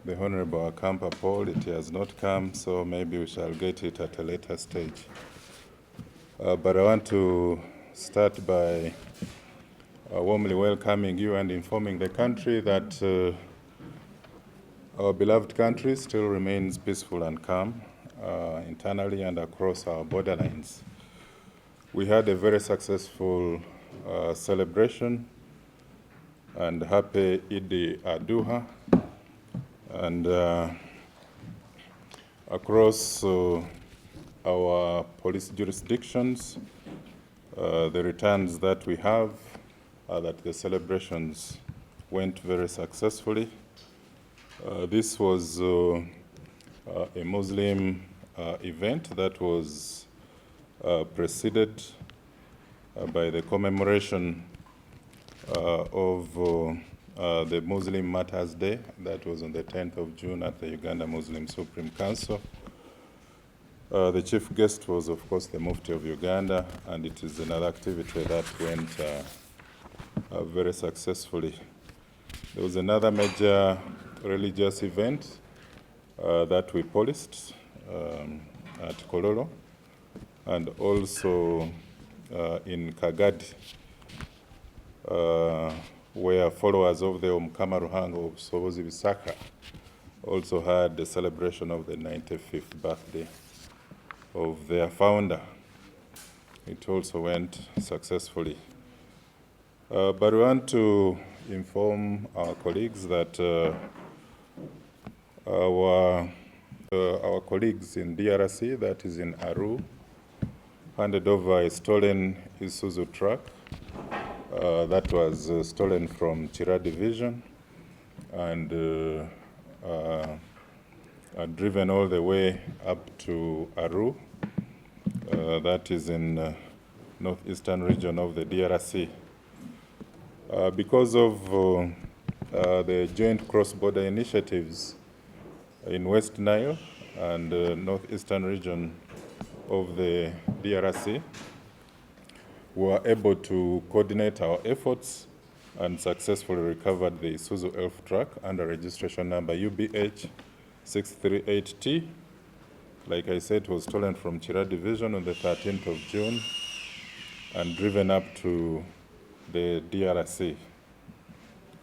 the Honorable Akampa Paul. It has not come, so maybe we shall get it at a later stage. But I want to start by warmly welcoming you and informing the country that our beloved country still remains peaceful and calm internally and across our borderlines. We had a very successful celebration and happy Eid al-Adha, and across our police jurisdictions, the returns that we have are that the celebrations went very successfully. This was a Muslim event that was preceded by the commemoration of the Muslim Martyrs' Day. That was on the 10th of June at the Uganda Muslim Supreme Council. The chief guest was, of course, the Mufti of Uganda, and it is another activity that went very successfully. There was another major religious event that we policed at Kololo, and also in Kagadi, where followers of the Omukama Ruhango of Sobozi Bisaka also had the celebration of the 95th birthday of their founder. It also went successfully. But we want to inform our colleagues that our colleagues in DRC, that is in Aru, handed over a stolen Isuzu truck that was stolen from Chira Division and driven all the way up to Aru, that is in northeastern region of the DRC. Because of the joint cross-border initiatives in West Nile and northeastern region of the DRC, we were able to coordinate our efforts and successfully recovered the Isuzu Elf truck under registration number UBH 638T. Like I said, it was stolen from Chira Division on the 13th of June and driven up to the DRC.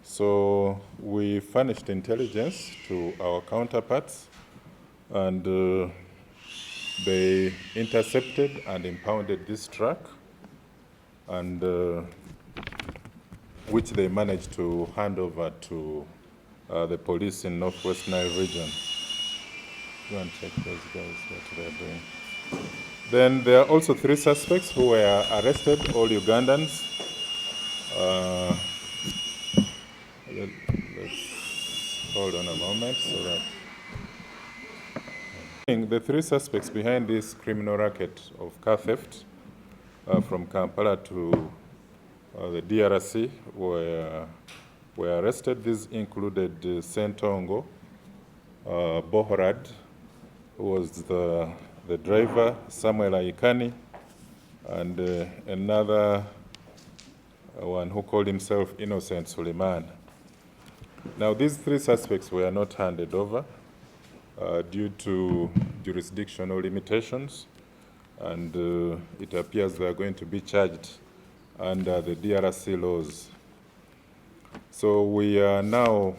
So we furnished intelligence to our counterparts, and they intercepted and impounded this truck, and which they managed to hand over to the police in Northwest Nile region. Go and check those guys, what they're doing. Then there are also 3 suspects who were arrested, all Ugandans. Let's hold on a moment so that the 3 suspects behind this criminal racket of car theft from Kampala to the DRC were arrested. These included Sentongo Bohorad, who was the driver, Samuel Aikani, and another one who called himself Innocent Suleiman. Now, these 3 suspects were not handed over due to jurisdictional limitations, and it appears they are going to be charged under the DRC laws. So we are now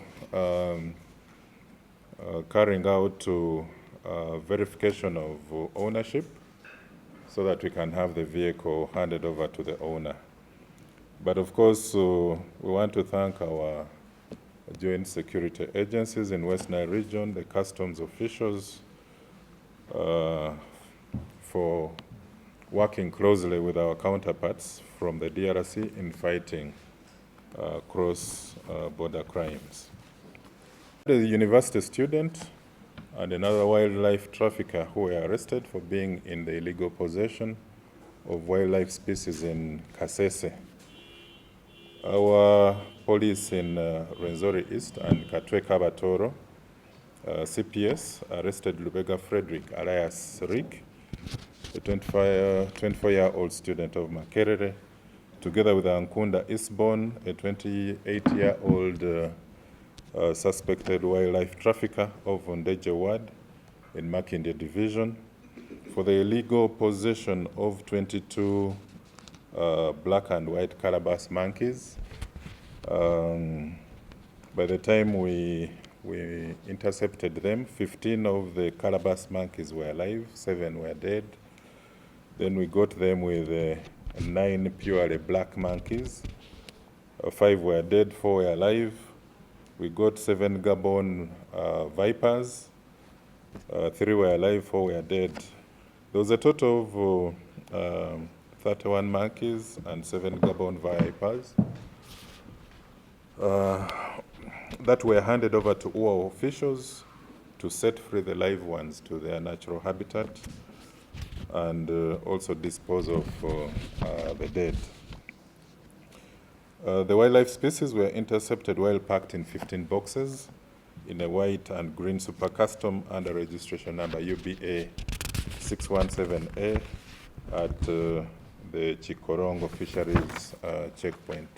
carrying out verification of ownership so that we can have the vehicle handed over to the owner. But of course, we want to thank our joint security agencies in West Nile region, the customs officials, for working closely with our counterparts from the DRC in fighting cross-border crimes. A university student and another wildlife trafficker who were arrested for being in the illegal possession of wildlife species in Kasese. Our police in Rwenzori East and Katwe Kabatoro, CPS, arrested Lubega Frederick alias Rick, a 24-year-old student of Makerere, together with Ankunda Eastbourne, a 28-year-old suspected wildlife trafficker of Ondeje Ward in Makindye Division for the illegal possession of 22 black and white calabash monkeys. By the time we intercepted them, 15 of the calabash monkeys were alive, 7 were dead. Then we got them with 9 purely black monkeys. 5 were dead, 4 were alive. We got 7 Gabon vipers. 3 were alive, 4 were dead. There was a total of 31 monkeys and 7 Gabon vipers that were handed over to our officials to set free the live ones to their natural habitat and also dispose of the dead. The wildlife species were intercepted while packed in 15 boxes in a white and green super custom under registration number UBA 617A at the Chikorongo Fisheries checkpoint.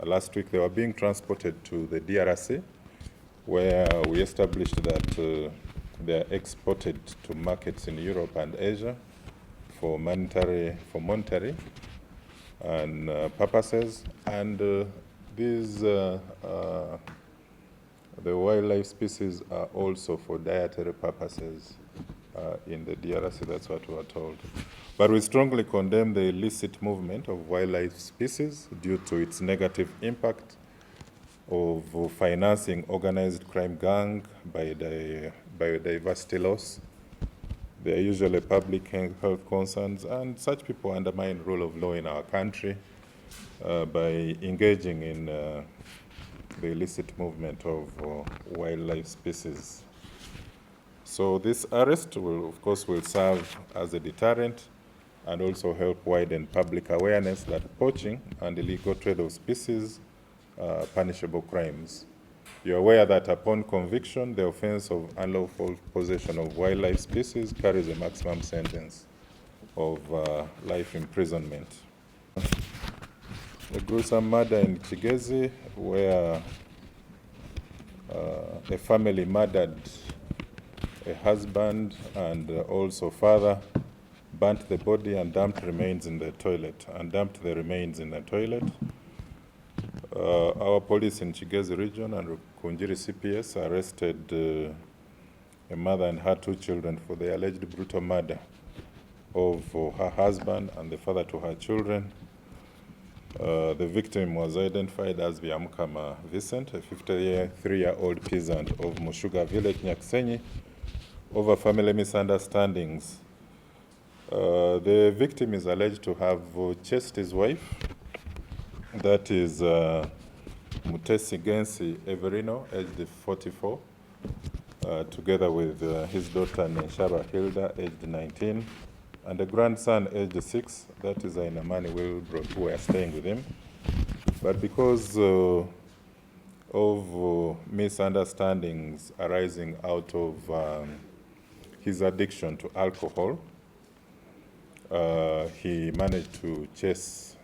Last week they were being transported to the DRC, where we established that they are exported to markets in Europe and Asia for monetary and purposes, and these the wildlife species are also for dietary purposes in the DRC. That's what we were told. But we strongly condemn the illicit movement of wildlife species due to its negative impact of financing organized crime gang, biodiversity loss. They are usually public health concerns, and such people undermine rule of law in our country by engaging in the illicit movement of wildlife species. So this arrest will, of course, serve as a deterrent and also help widen public awareness that poaching and illegal trade of species are punishable crimes. You're aware that upon conviction, the offense of unlawful possession of wildlife species carries a maximum sentence of life imprisonment. The gruesome murder in Kigezi, where a family murdered a husband and also father, burnt the body and dumped the remains in the toilet. Our police in Kigezi region and Kunjiri CPS arrested a mother and her 2 children for the alleged brutal murder of her husband and the father to her children. The victim was identified as Byamukama Vincent, a 53-year-old peasant of Mushuga village, Nyakisenyi, over family misunderstandings. The victim is alleged to have chased his wife, that is Mutesi Gensi Everino, aged 44, together with his daughter Neshaba Hilda, aged 19, and a grandson, aged 6, that is Ainamani Wilbro, who were staying with him. But because of misunderstandings arising out of his addiction to alcohol, he managed to chase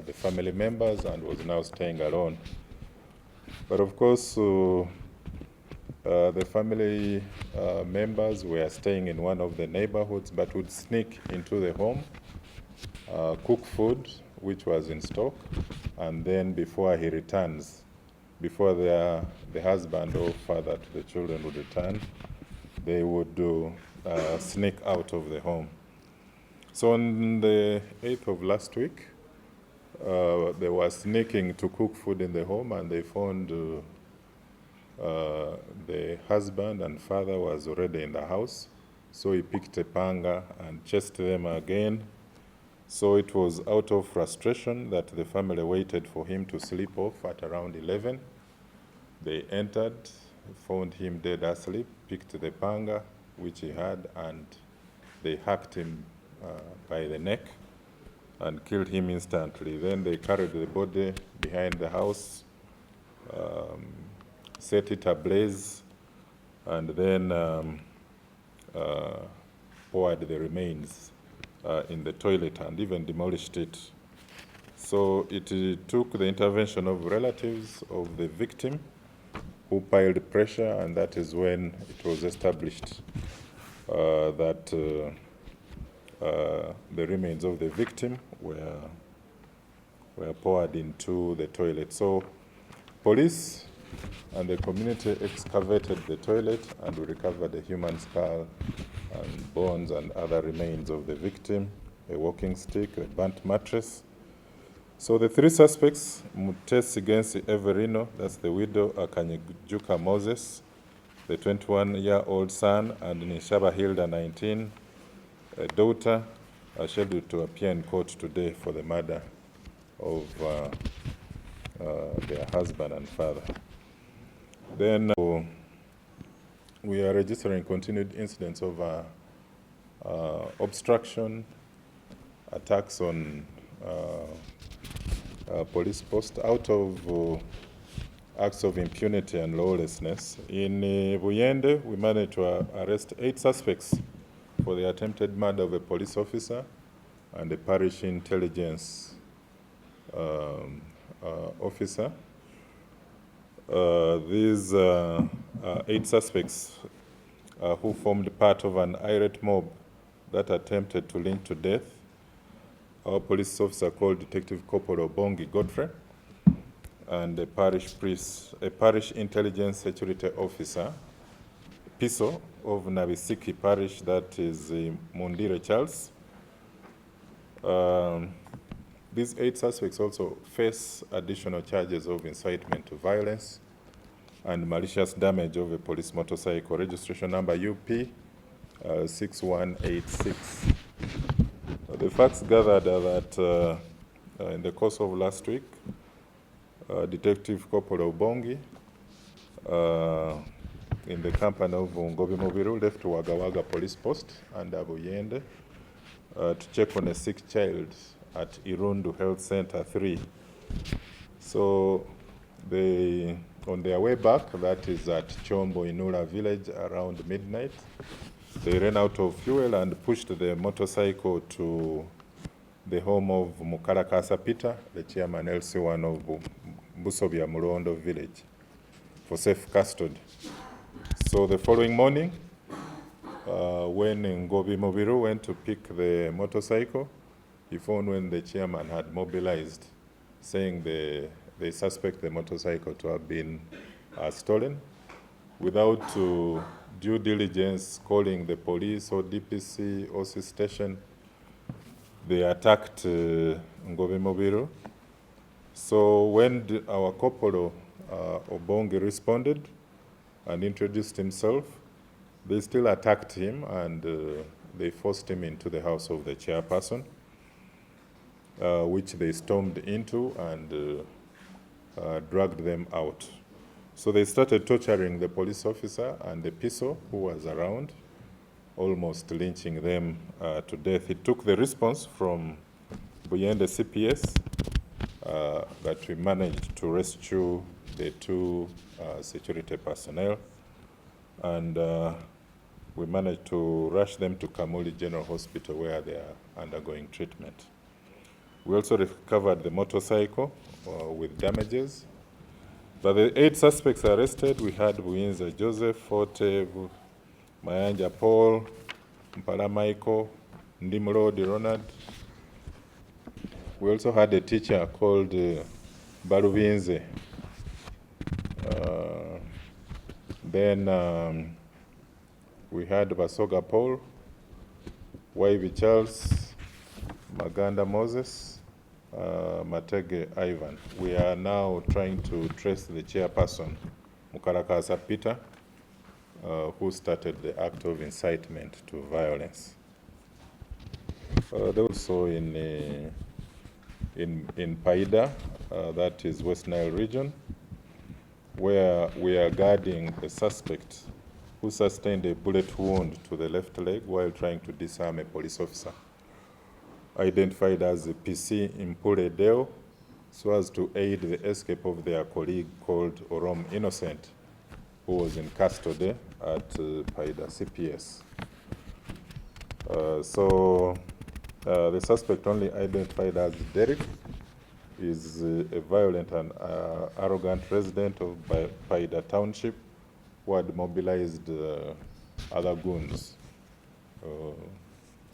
the family members and was now staying alone. But of course, the family members were staying in one of the neighborhoods, but would sneak into the home, cook food, which was in stock, and then before he returns, before the husband or father to the children would return, they would sneak out of the home. So on the 8th of last week, they were sneaking to cook food in the home, and they found the husband and father was already in the house. So he picked a panga and chased them again. So it was out of frustration that the family waited for him to sleep off at around 11. They entered, found him dead asleep, picked the panga, which he had, and they hacked him by the neck and killed him instantly. Then they carried the body behind the house, set it ablaze, and then poured the remains in the toilet and even demolished it. So it took the intervention of relatives of the victim who piled pressure, and that is when it was established that the remains of the victim were poured into the toilet. So police and the community excavated the toilet, and we recovered a human skull and bones and other remains of the victim, a walking stick, a burnt mattress. So the three suspects, Mutesi Gensi Everino, that's the widow, Akanyejuka Moses, the 21-year-old son, and Nishaba Hilda, 19, a daughter, are scheduled to appear in court today for the murder of their husband and father. Then we are registering continued incidents of obstruction, attacks on police posts out of acts of impunity and lawlessness. In Buyende, we managed to arrest 8 suspects for the attempted murder of a police officer and a parish intelligence officer. These 8 suspects who formed part of an irate mob that attempted to lynch to death our police officer called Detective Corporal Bongi Godfrey, and a parish intelligence security officer, PISO, of Nabisiki Parish, that is Mundire Charles. These 8 suspects also face additional charges of incitement to violence and malicious damage of a police motorcycle, registration number UP 6186. The facts gathered are that in the course of last week, Detective Corporal Bongi, in the company of Ngobi Mubiru, left Wagga Wagga Police Post under Buyende to check on a sick child at Irundu Health Center 3. So on their way back, that is at Chombo Inula village, around midnight, they ran out of fuel and pushed the motorcycle to the home of Mukarakasa Peter, the chairman LC1 of Busobya Mulondo village, for safe custody. So the following morning, when Ngobi Mubiru went to pick the motorcycle, he found when the chairman had mobilized, saying they suspect the motorcycle to have been stolen. Without due diligence, calling the police or DPC, OC station, they attacked Ngobi Mubiru. So when our corporal Obongi responded and introduced himself, they still attacked him, and they forced him into the house of the chairperson, which they stormed into and dragged them out. So they started torturing the police officer and the PISO who was around, almost lynching them to death. It took the response from Buyende CPS that we managed to rescue the 2 security personnel, and we managed to rush them to Kamuli General Hospital where they are undergoing treatment. We also recovered the motorcycle with damages. But the 8 suspects arrested, we had Buinza Joseph, Forte, Mayanja Paul, Mpala Michael, Ndimurodi Ronald. We also had a teacher called Barubinze. Then we had Basoga Paul, Waivi Charles, Maganda Moses, Matege Ivan. We are now trying to trace the chairperson, Mukarakasa Peter, who started the act of incitement to violence. They also in Paida, that is West Nile region, where we are guarding a suspect who sustained a bullet wound to the left leg while trying to disarm a police officer, identified as PC Impure Deo, so as to aid the escape of their colleague called Orom Innocent, who was in custody at Paida CPS. The suspect only identified as Derek is a violent and arrogant resident of Paida Township who had mobilized other goons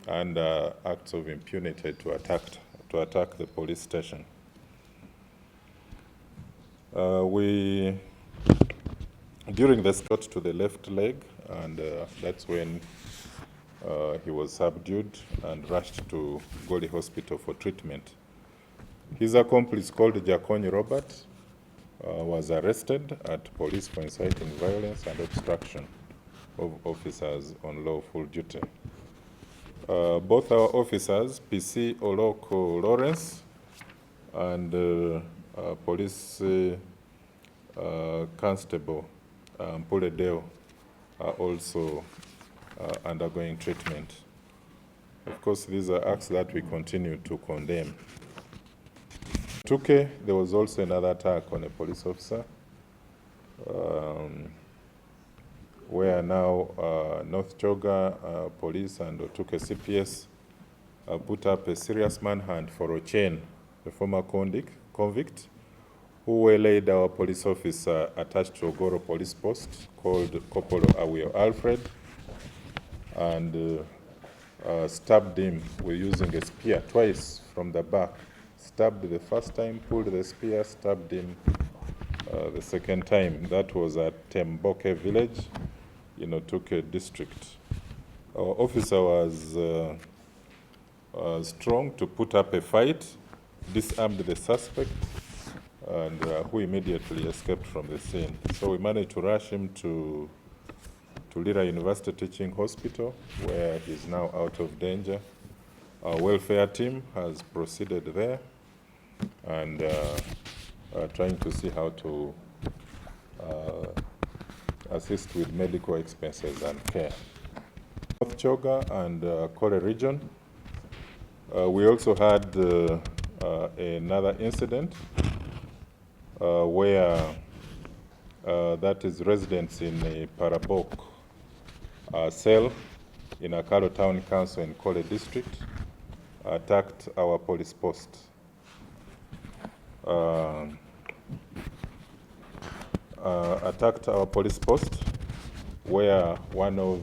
and acts of impunity to attack the police station. During the shot to the left leg, and that's when he was subdued and rushed to Goli Hospital for treatment. His accomplice, called Jakonyi Robert, was arrested at police for inciting violence and obstruction of officers on lawful duty. Both our officers, PC Oloko Lawrence and Police Constable Puledeo, are also undergoing treatment. Of course, these are acts that we continue to condemn. Tuke, there was also another attack on a police officer, where now North Choga Police and Otuke CPS put up a serious manhunt for Ochen, a former convict, who waylaid our police officer attached to Ogoro Police Post called Kopolo Awio Alfred, and stabbed him with using a spear twice from the back. Stabbed the first time, pulled the spear, stabbed him the second time. That was at Temboke village in Otuke district. Our officer was strong to put up a fight, disarmed the suspect, and who immediately escaped from the scene. So we managed to rush him to Lira University Teaching Hospital, where he's now out of danger. Our welfare team has proceeded there and trying to see how to assist with medical expenses and care. North Choga and Kore region, we also had another incident where that is residents in a Parabok cell in Akaro Town Council in Kole District attacked our police post. Attacked our police post, where one of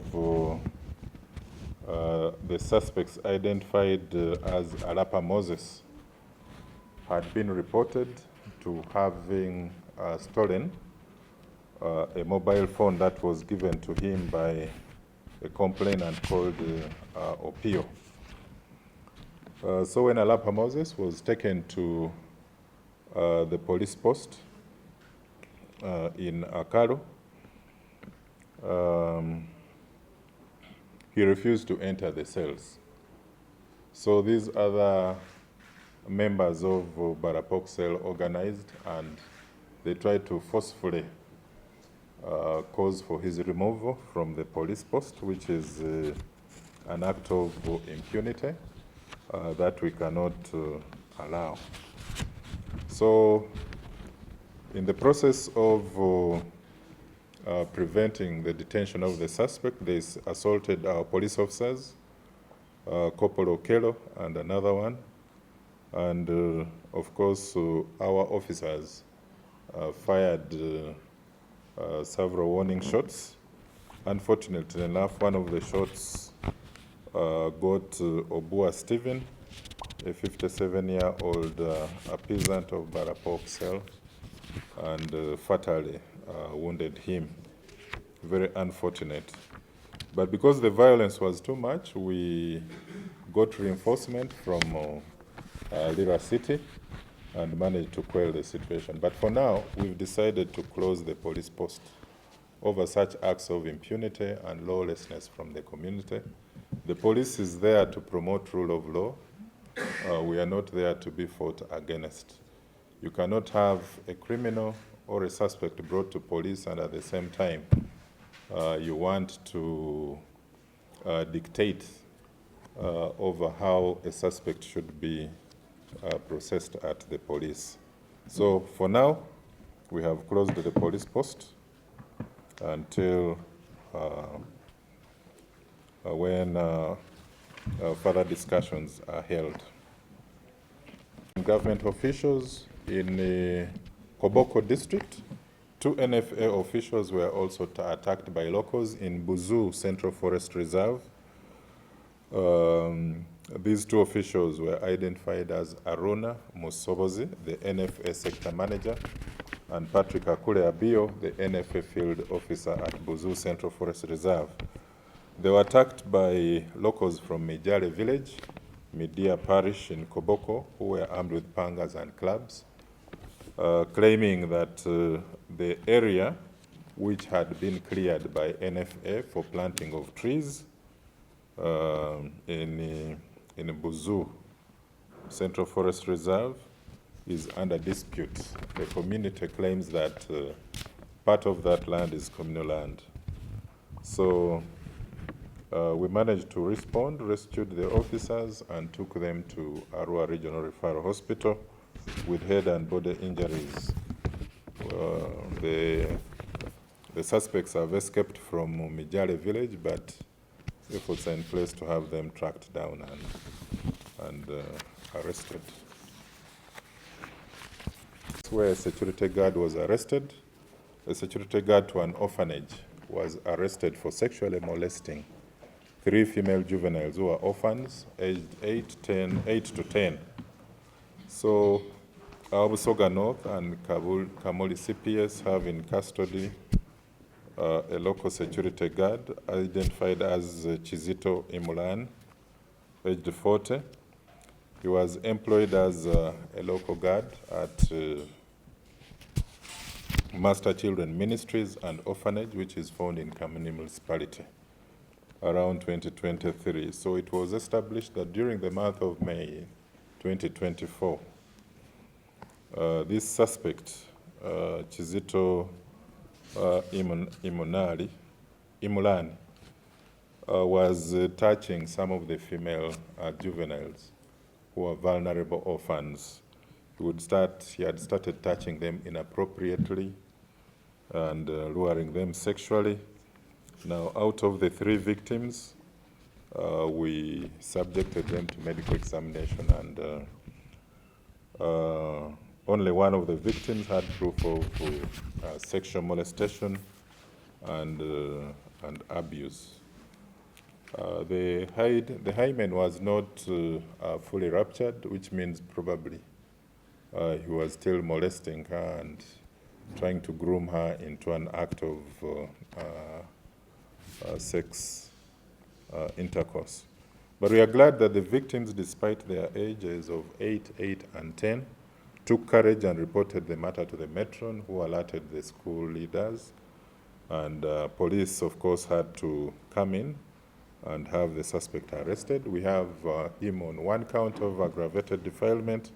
the suspects, identified as Alapa Moses, had been reported to having stolen a mobile phone that was given to him by a complainant called Opio. So when Alapa Moses was taken to the police post in Akaro, he refused to enter the cells. So these other members of Barapok cell organized, and they tried to forcefully cause for his removal from the police post, which is an act of impunity that we cannot allow. So in the process of preventing the detention of the suspect, they assaulted our police officers, Kopolo Kelo and another one. And of course, our officers fired several warning shots. Unfortunately enough, one of the shots got Obua Stephen, a 57-year-old a peasant of Barapok cell, and fatally wounded him. Very unfortunate. But because the violence was too much, we got reinforcement from Lira City and managed to quell the situation. But for now, we've decided to close the police post over such acts of impunity and lawlessness from the community. The police is there to promote rule of law. We are not there to be fought against. You cannot have a criminal or a suspect brought to police and at the same time you want to dictate over how a suspect should be processed at the police. So for now, we have closed the police post until when further discussions are held. government officials in Koboko district. 2 NFA officials were also attacked by locals in Buzu Central Forest Reserve. These 2 officials were identified as Aruna Musobozi, the NFA sector manager, and Patrick Akule Abio, the NFA field officer at Buzu Central Forest Reserve. They were attacked by locals from Mijale village, Midia parish in Koboko, who were armed with pangas and clubs, claiming that the area which had been cleared by NFA for planting of trees in Buzu Central Forest Reserve is under dispute. The community claims that part of that land is communal land. So we managed to respond, rescued the officers, and took them to Arua Regional Referral Hospital with head and body injuries. The suspects have escaped from Mijale village, but efforts are in place to have them tracked down and arrested. Where a security guard was arrested, a security guard to an orphanage was arrested for sexually molesting 3 female juveniles who are orphans, aged 8 to 10. So Abusoga North and Kamuli CPS have in custody a local security guard identified as Chizito Imulan, aged 40. He was employed as a local guard at Master Children Ministries and Orphanage, which is found in Kamuni municipality around 2023. So it was established that during the month of May 2024, this suspect, Chizito Imulani, was touching some of the female juveniles who are vulnerable orphans. He had started touching them inappropriately and luring them sexually. Now, out of the 3 victims, we subjected them to medical examination, and only one of the victims had proof of sexual molestation and abuse. The hymen was not fully ruptured, which means probably he was still molesting her and trying to groom her into an act of sex intercourse. But we are glad that the victims, despite their ages of 8, 8, and 10, took courage and reported the matter to the matron, who alerted the school leaders. And police, of course, had to come in and have the suspect arrested. We have him on 1 count of aggravated defilement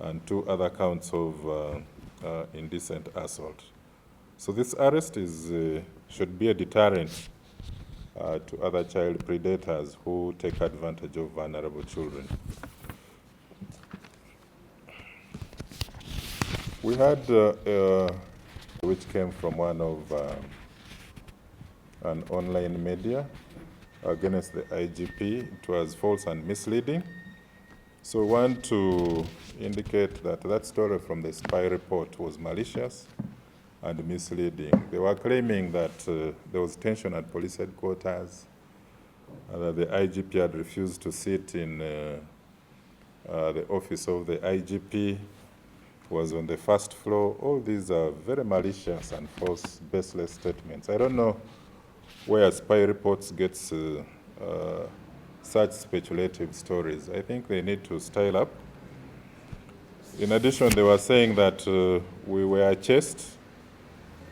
and 2 other counts of indecent assault. So this arrest should be a deterrent to other child predators who take advantage of vulnerable children. We had which came from one of an online media against the IGP. It was false and misleading. So we want to indicate that that story from the spy report was malicious and misleading. They were claiming that there was tension at police headquarters, that the IGP had refused to sit in the office of the IGP, was on the 1st floor. All these are very malicious and false, baseless statements. I don't know where spy reports gets such speculative stories. I think they need to style up. In addition, they were saying that we were chased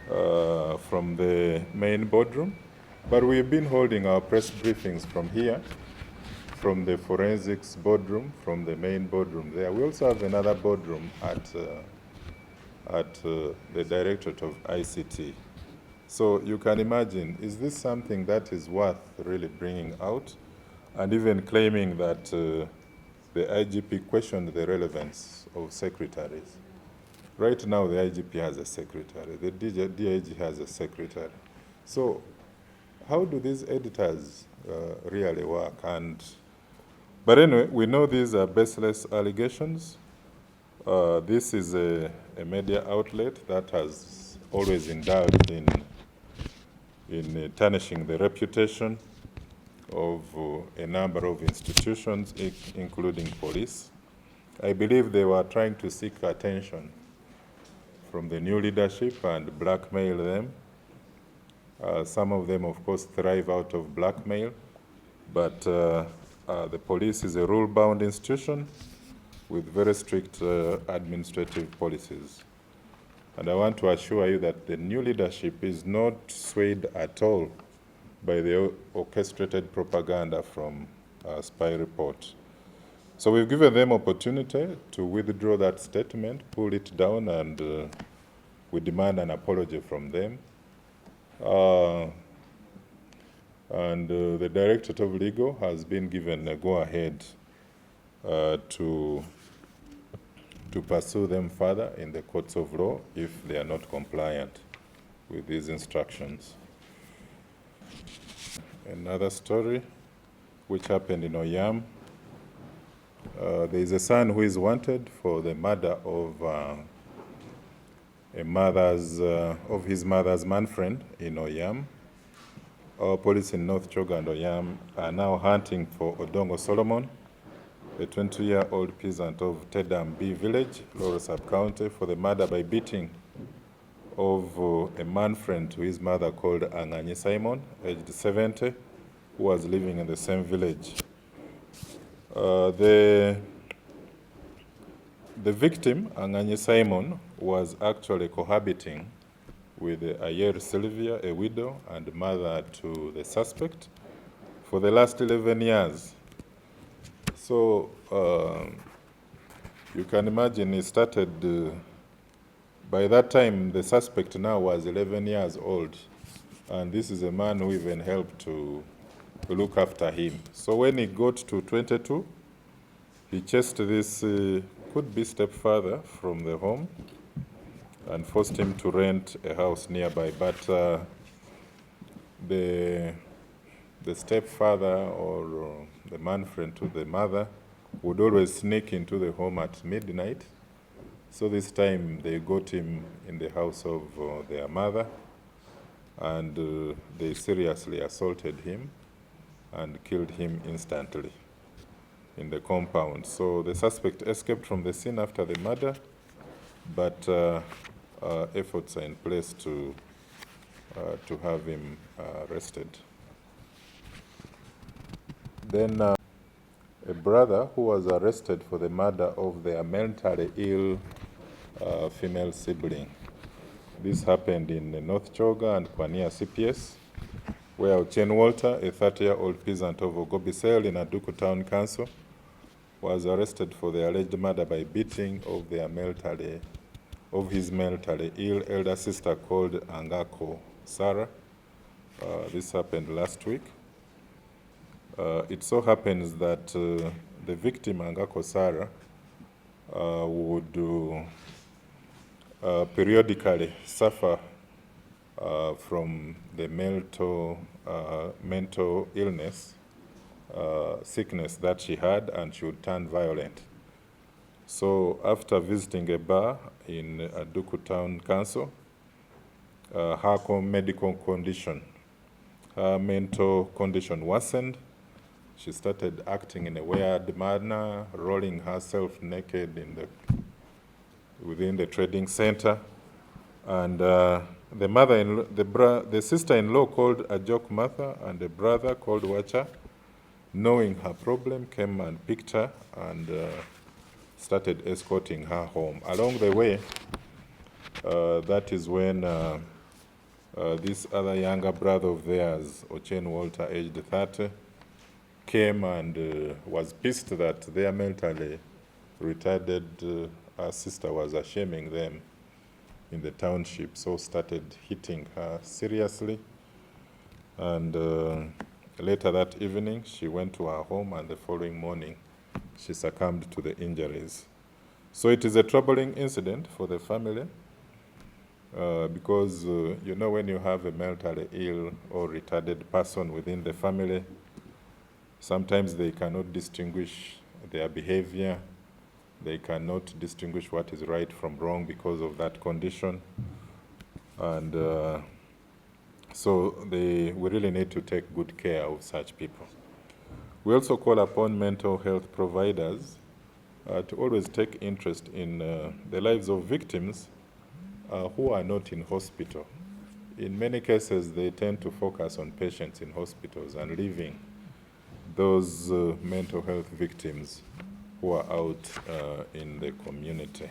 from the main boardroom, but we've been holding our press briefings from here, from the forensics boardroom, from the main boardroom there. We also have another boardroom at the Directorate of ICT. So you can imagine, is this something that is worth really bringing out? And even claiming that the IGP questioned the relevance of secretaries. Right now, the IGP has a secretary, the DIG has a secretary. So how do these editors really work? But anyway, we know these are baseless allegations. This is a media outlet that has always indulged in tarnishing the reputation of a number of institutions, including police. I believe they were trying to seek attention from the new leadership and blackmail them. Some of them, of course, thrive out of blackmail, but the police is a rule-bound institution with very strict administrative policies. And I want to assure you that the new leadership is not swayed at all by the orchestrated propaganda from spy report. So we've given them opportunity to withdraw that statement, pull it down, and we demand an apology from them. The Directorate of Legal has been given a go-ahead to pursue them further in the courts of law if they are not compliant with these instructions. Another story which happened in Oyam. There is a son who is wanted for the murder of his mother's man friend in Oyam. Our police in North Choga and Oyam are now hunting for Odongo Solomon, a 20-year-old peasant of Tedam B village, Loro Sub-County, for the murder by beating of a man friend to his mother called Anganyi Simon, aged 70, who was living in the same village. The victim, Anganyi Simon, was actually cohabiting with Ayer Sylvia, a widow and mother to the suspect, for the last 11 years. So you can imagine it started, by that time the suspect now was 11 years old, and this is a man who even helped to look after him. So when he got to 22, he chased this could-be stepfather from the home and forced him to rent a house nearby. But the stepfather or the man friend to the mother would always sneak into the home at midnight. So this time they got him in the house of their mother, and they seriously assaulted him and killed him instantly in the compound. So the suspect escaped from the scene after the murder, but efforts are in place to have him arrested. Then a brother who was arrested for the murder of their mentally ill female sibling. This happened in North Choga and Kwania CPS, where Ochen Walter, a 30-year-old peasant of Ogobisel in Aduku Town Council, was arrested for the alleged murder by beating of his mentally ill elder sister called Angako Sarah. This happened last week. It so happens that the victim, Angako Sarah, would periodically suffer from the mental illness, sickness that she had, and she would turn violent. So after visiting a bar in Aduku Town Council, her medical condition, her mental condition worsened. She started acting in a weird manner, rolling herself naked within the trading center. And the sister-in-law called Ajok Martha and the brother called Wacha, knowing her problem, came and picked her and started escorting her home. Along the way, that is when this other younger brother of theirs, Ochen Walter, aged 30, came and was pissed that their mentally retarded sister was shaming them in the township, so started hitting her seriously. And later that evening, she went to her home, and the following morning, she succumbed to the injuries. So it is a troubling incident for the family because, you know, when you have a mentally ill or retarded person within the family, sometimes they cannot distinguish their behavior They cannot distinguish what is right from wrong because of that condition. And so we really need to take good care of such people. We also call upon mental health providers to always take interest in the lives of victims who are not in hospital. In many cases, they tend to focus on patients in hospitals and leaving those mental health victims who are out in the community.